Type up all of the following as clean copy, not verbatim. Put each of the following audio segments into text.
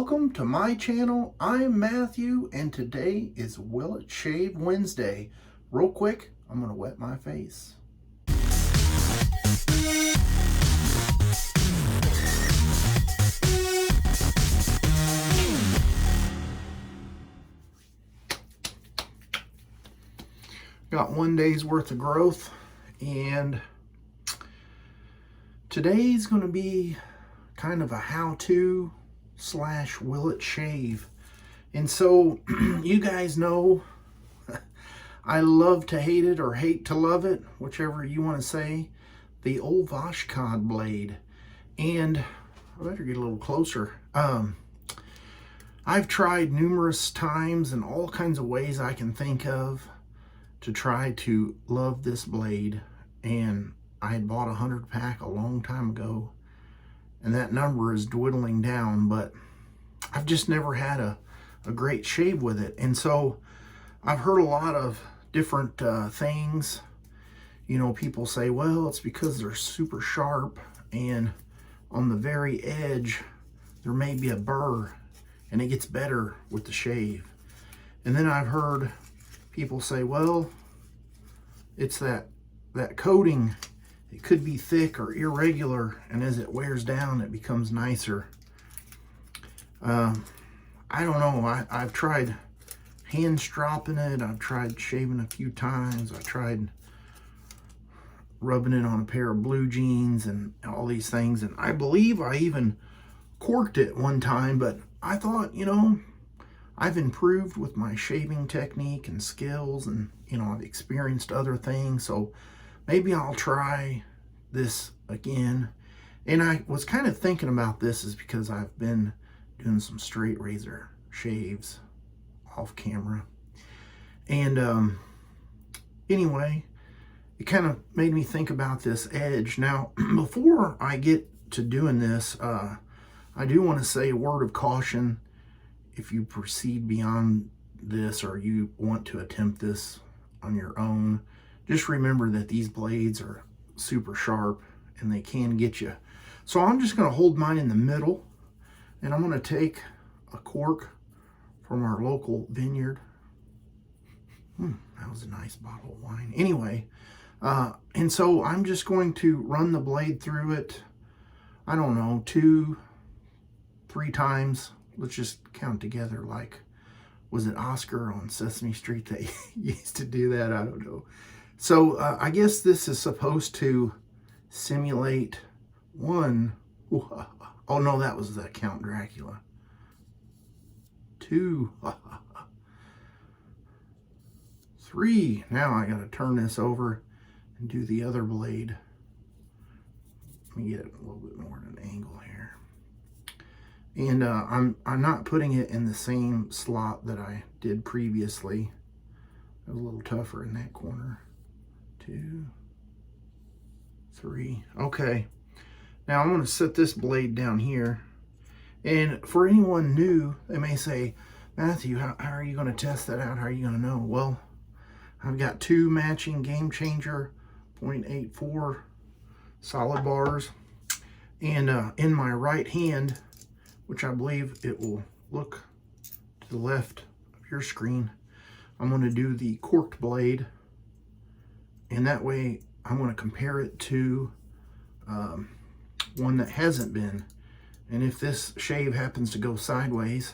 welcome to my channel. I'm Matthew, and today is Will It Shave Wednesday. Real quick, I'm gonna wet my face. Got 1 day's worth of growth, and today's gonna be kind of a how-to / will it shave. And so you guys know I love to hate it or hate to love it, whichever you want to say, the old Vashkod blade. And I better get a little closer. I've tried numerous times and all kinds of ways I can think of to try to love this blade, and I had bought a 100-pack a long time ago, and that number is dwindling down, but I've just never had a great shave with it. And so I've heard a lot of different things. You know, people say, well, it's because they're super sharp, and on the very edge there may be a burr, and it gets better with the shave. And then I've heard people say, well, it's that coating. It could be thick or irregular, and as it wears down, it becomes nicer. I don't know. I've tried hand stropping it. I've tried shaving a few times. I tried rubbing it on a pair of blue jeans and all these things. And I believe I even corked it one time, but I thought, you know, I've improved with my shaving technique and skills, and, you know, I've experienced other things. So maybe I'll try this again. And I was kind of thinking about this is because I've been doing some straight razor shaves off camera. And anyway, it kind of made me think about this edge. Now, before I get to doing this, I do want to say a word of caution. If you proceed beyond this, or you want to attempt this on your own, just remember that these blades are super sharp and they can get you. So I'm just going to hold mine in the middle, and I'm going to take a cork from our local vineyard. That was a nice bottle of wine. Anyway, and so I'm just going to run the blade through it, I don't know, 2-3 times. Let's just count together, like, was it Oscar on Sesame Street that used to do that? I don't know. So I guess this is supposed to simulate 1. Oh no, that was the Count Dracula. 2. 3. Now I got to turn this over and do the other blade. Let me get it a little bit more at an angle here. And I'm not putting it in the same slot that I did previously. It was a little tougher in that corner. 2, 3. Okay. Now I'm going to set this blade down here. And for anyone new, they may say, Matthew, how are you going to test that out? How are you going to know? Well, I've got 2 matching Game Changer 0.84 solid bars. And in my right hand, which I believe it will look to the left of your screen, I'm going to do the corked blade. And that way I'm going to compare it to one that hasn't been. And if this shave happens to go sideways,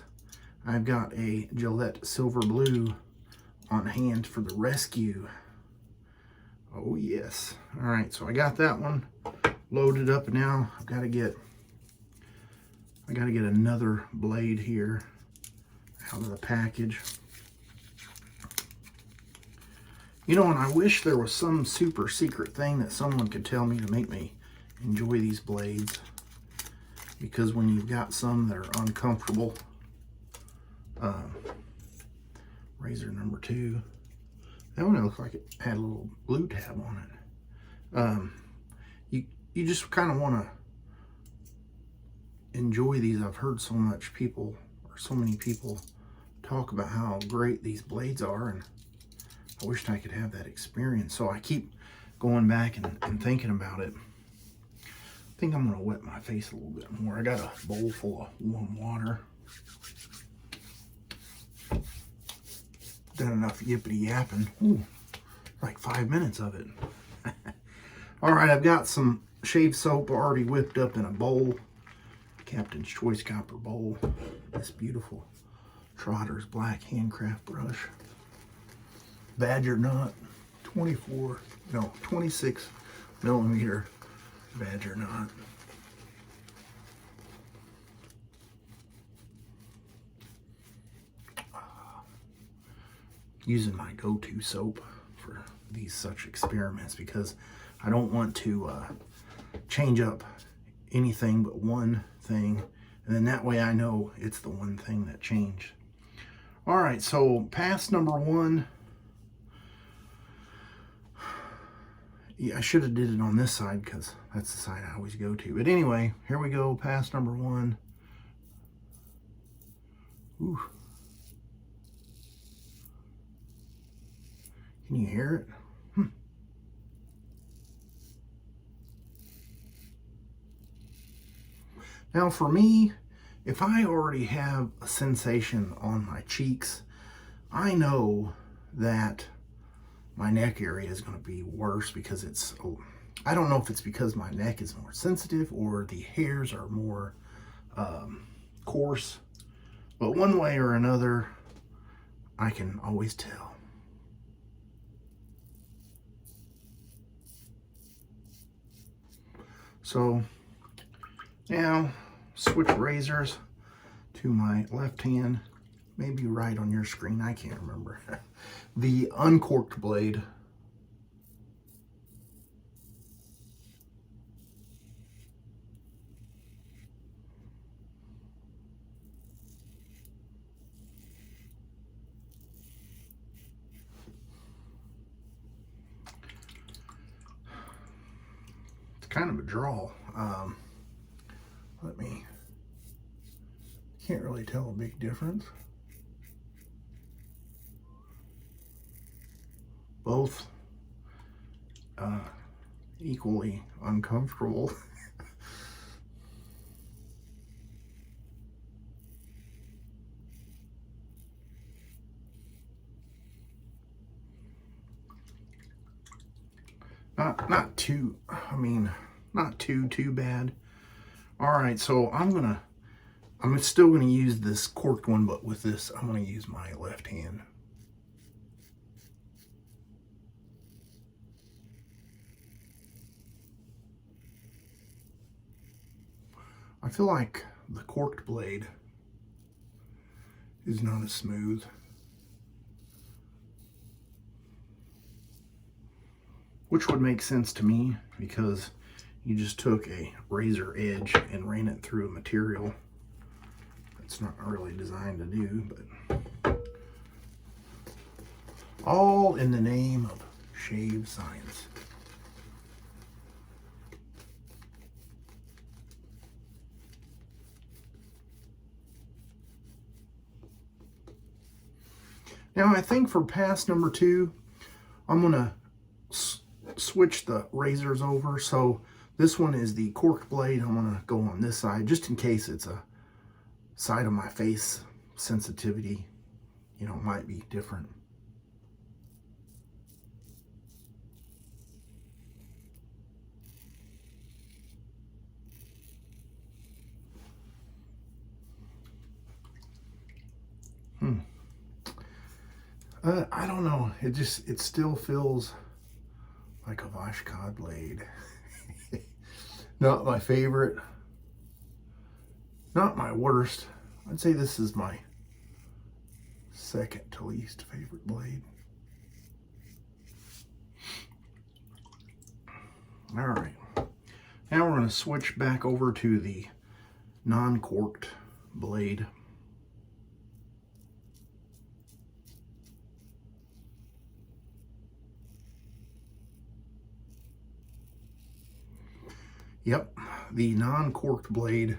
I've got a Gillette Silver Blue on hand for the rescue. Oh yes. All right, so I got that one loaded up. Now I got to get another blade here out of the package. You know, and I wish there was some super secret thing that someone could tell me to make me enjoy these blades. Because when you've got some that are uncomfortable, razor number 2, that one looked like it had a little blue tab on it. You just kind of want to enjoy these. I've heard so many people talk about how great these blades are, and I wished I could have that experience. So I keep going back and thinking about it. I think I'm going to wet my face a little bit more. I got a bowl full of warm water. Done enough yippity yapping. Ooh, like 5 minutes of it. All right, I've got some shave soap already whipped up in a bowl. Captain's Choice copper bowl. This beautiful Trotter's black handcraft brush. Badger knot, 26 millimeter badger knot. Using my go-to soap for these such experiments because I don't want to change up anything but one thing, and then that way I know it's the one thing that changed. All right, so pass number one. Yeah, I should have did it on this side because that's the side I always go to. But anyway, here we go, pass number one. Ooh. Can you hear it? Now for me, if I already have a sensation on my cheeks, I know that my neck area is going to be worse because it's, I don't know if it's because my neck is more sensitive or the hairs are more coarse, but one way or another, I can always tell. So now switch razors to my left hand, maybe right on your screen, I can't remember. The uncorked blade. It's kind of a draw. Can't really tell a big difference. Both equally uncomfortable. Not too, not too bad. All right, so I'm still gonna use this corked one, but with this, I'm gonna use my left hand. I feel like the corked blade is not as smooth. Which would make sense to me because you just took a razor edge and ran it through a material that's not really designed to do, but all in the name of shave science. Now I think for pass number two, I'm gonna switch the razors over. So this one is the cork blade. I'm gonna go on this side just in case it's a side of my face sensitivity, might be different. I don't know. It still feels like a Vashka blade. Not my favorite. Not my worst. I'd say this is my second to least favorite blade. All right. Now we're going to switch back over to the non-corked blade. Yep, the non-corked blade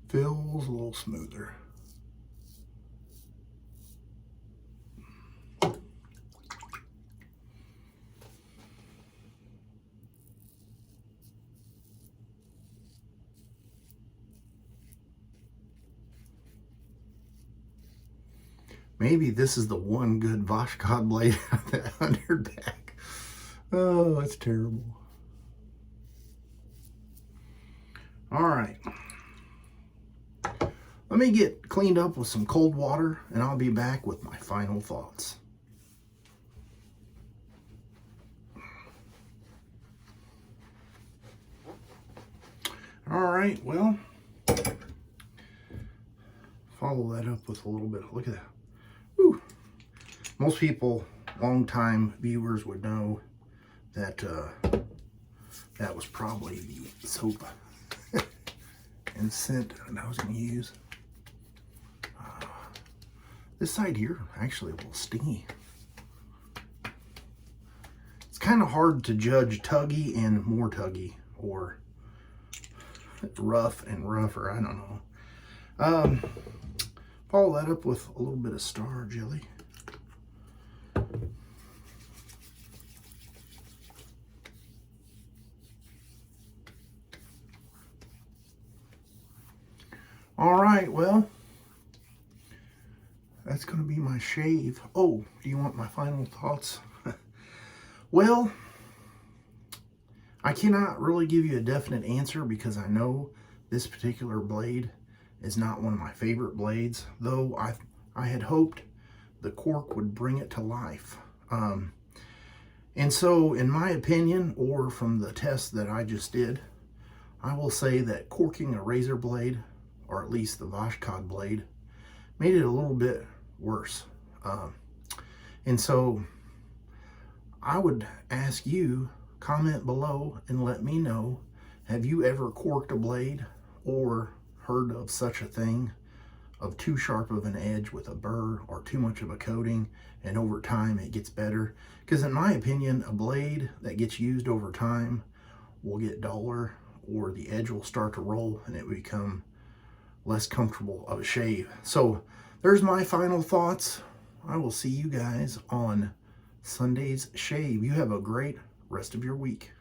feels a little smoother. Maybe this is the one good washcloth blade out of that 100 pack. Oh, that's terrible. All right. Let me get cleaned up with some cold water, and I'll be back with my final thoughts. All right, well, follow that up with a little bit. Look at that. Whew. Most people, long-time viewers, would know that that was probably the soap and scent that I was going to use. This side here, actually a little stingy. It's kind of hard to judge tuggy and more tuggy, or rough and rougher, I don't know. Follow that up with a little bit of star jelly. All right, well, that's going to be my shave. Oh, do you want my final thoughts? Well, I cannot really give you a definite answer because I know this particular blade is not one of my favorite blades, though I had hoped the cork would bring it to life. And so, in my opinion, or from the test that I just did, I will say that corking a razor blade, or at least the washcloth blade, made it a little bit worse. And so I would ask you, comment below and let me know, have you ever corked a blade or heard of such a thing, of too sharp of an edge with a burr or too much of a coating, and over time it gets better? Because in my opinion, a blade that gets used over time will get duller, or the edge will start to roll and it will become less comfortable of a shave. So there's my final thoughts. I will see you guys on Sunday's shave. You have a great rest of your week.